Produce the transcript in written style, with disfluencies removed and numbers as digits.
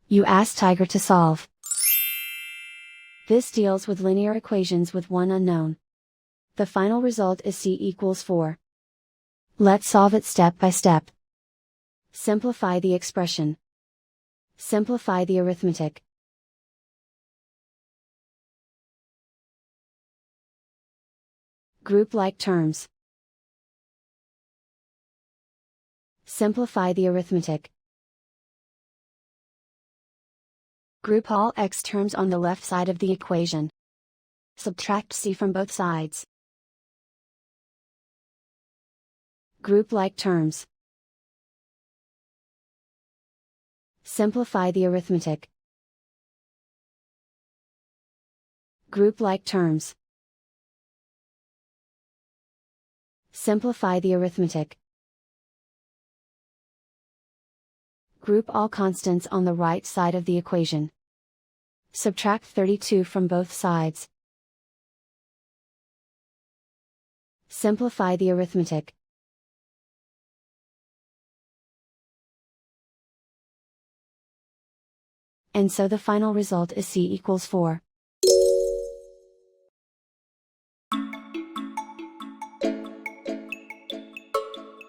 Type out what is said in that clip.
You ask Tiger to solve. This deals with linear equations with one unknown. The final result is c equals 4. Let's solve it step by step. Simplify the expression. Simplify the arithmetic. Group like terms. Simplify the arithmetic. Group all x terms on the left side of the equation. Subtract c from both sides. Group like terms. Simplify the arithmetic. Group like terms. Simplify the arithmetic. Group all constants on the right side of the equation. Subtract 32 from both sides. Simplify the arithmetic. And so the final result is c equals 4.